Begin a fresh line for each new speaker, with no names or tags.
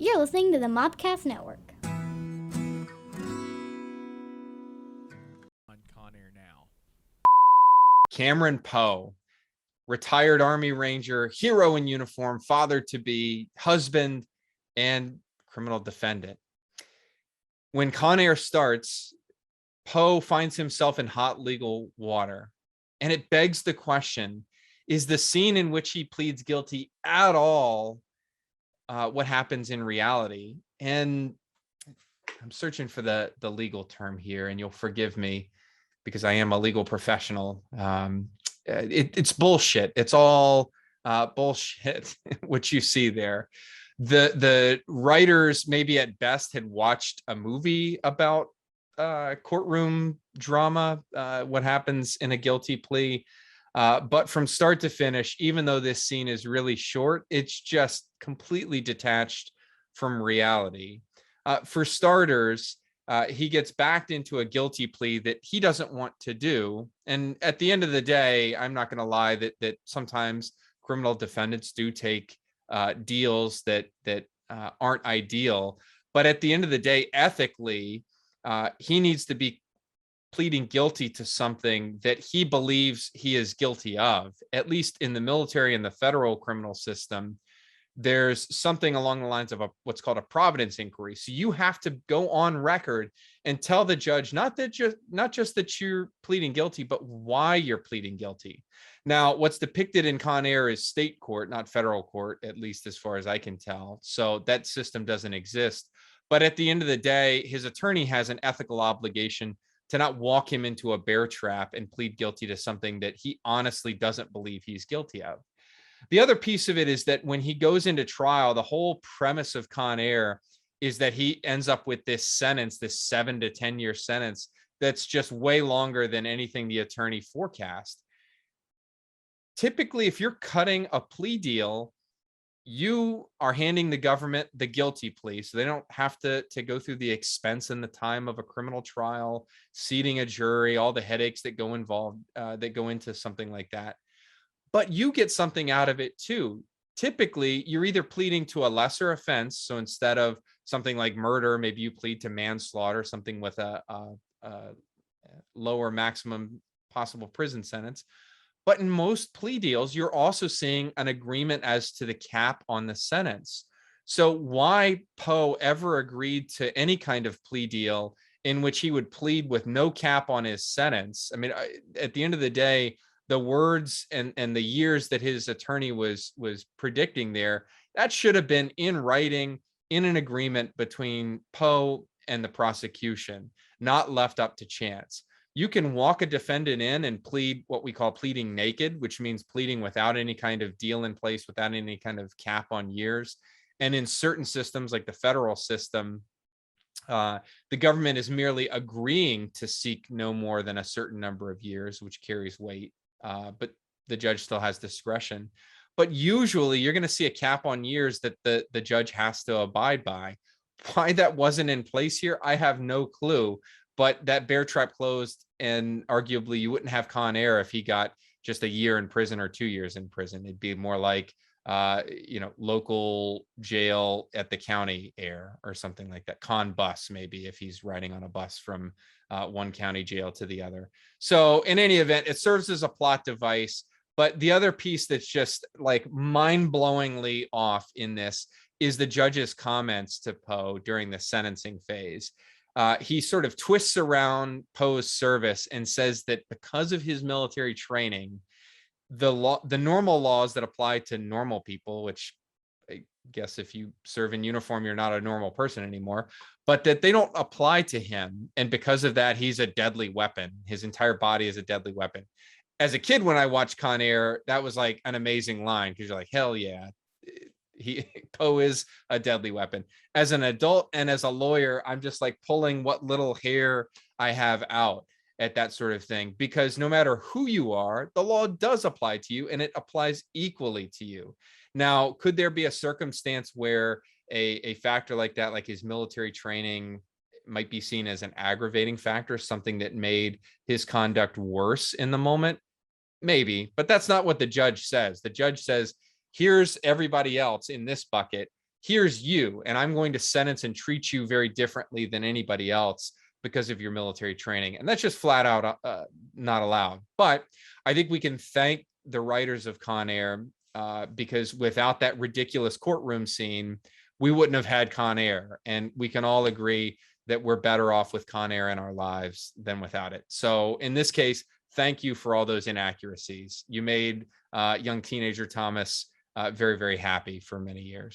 You're listening to the Mobcast Network.
On Con Air now.
Cameron Poe, retired Army Ranger, hero in uniform, father to be, husband, and criminal defendant. When Con Air starts, Poe finds himself in hot legal water. And it begs the question, is the scene in which he pleads guilty at all what happens in reality? And I'm searching for the legal term here, and you'll forgive me because I am a legal professional. It's bullshit. It's all bullshit, what you see there. The writers maybe at best had watched a movie about courtroom drama, what happens in a guilty plea. But from start to finish, even though this scene is really short, it's just completely detached from reality. For starters, he gets backed into a guilty plea that he doesn't want to do. And at the end of the day, I'm not going to lie that sometimes criminal defendants do take deals that aren't ideal. But at the end of the day, ethically, he needs to be pleading guilty to something that he believes he is guilty of. At least in the military and the federal criminal system, there's something along the lines of what's called a providence inquiry. So you have to go on record and tell the judge not just that you're pleading guilty, but why you're pleading guilty. Now, what's depicted in Con Air is state court, not federal court, at least as far as I can tell. So that system doesn't exist. But at the end of the day, his attorney has an ethical obligation to not walk him into a bear trap and plead guilty to something that he honestly doesn't believe he's guilty of. The other piece of it is that when he goes into trial, the whole premise of Con Air is that he ends up with this sentence, this 7 to 10 year sentence that's just way longer than anything the attorney forecast. Typically, if you're cutting a plea deal, you are handing the government the guilty plea, so they don't have to go through the expense and the time of a criminal trial, seating a jury, all the headaches that go into something like that. But you get something out of it too. Typically, you're either pleading to a lesser offense. So instead of something like murder, maybe you plead to manslaughter, something with a lower maximum possible prison sentence. But in most plea deals, you're also seeing an agreement as to the cap on the sentence. So why Poe ever agreed to any kind of plea deal in which he would plead with no cap on his sentence? I mean, at the end of the day, the words and the years that his attorney was predicting there, that should have been in writing, in an agreement between Poe and the prosecution, not left up to chance. You can walk a defendant in and plead what we call pleading naked, which means pleading without any kind of deal in place, without any kind of cap on years. And in certain systems, like the federal system, the government is merely agreeing to seek no more than a certain number of years, which carries weight. But the judge still has discretion. But usually you're going to see a cap on years that the judge has to abide by. Why that wasn't in place here, I have no clue. But that bear trap closed, and arguably you wouldn't have Con Air if he got just a year in prison or 2 years in prison. It'd be more like local jail at the county air or something like that. Con bus, maybe, if he's riding on a bus from one county jail to the other. So in any event, it serves as a plot device. But the other piece that's just like mind-blowingly off in this is the judge's comments to Poe during the sentencing phase. He sort of twists around Poe's service and says that because of his military training, the normal laws that apply to normal people, which I guess if you serve in uniform, you're not a normal person anymore, but that they don't apply to him. And because of that, he's a deadly weapon. His entire body is a deadly weapon. As a kid, when I watched Con Air, that was like an amazing line because you're like, hell yeah. Poe is a deadly weapon. As an adult and as a lawyer, I'm just like pulling what little hair I have out at that sort of thing, because no matter who you are, the law does apply to you, and it applies equally to you. Now, could there be a circumstance where a factor like that, like his military training, might be seen as an aggravating factor, something that made his conduct worse in the moment? Maybe, but that's not what the judge says. The judge says, here's everybody else in this bucket. here's you, and I'm going to sentence and treat you very differently than anybody else because of your military training. And that's just flat out not allowed. But I think we can thank the writers of Con Air because without that ridiculous courtroom scene, we wouldn't have had Con Air. And we can all agree that we're better off with Con Air in our lives than without it. So in this case, thank you for all those inaccuracies. You made young teenager Thomas very, very happy for many years.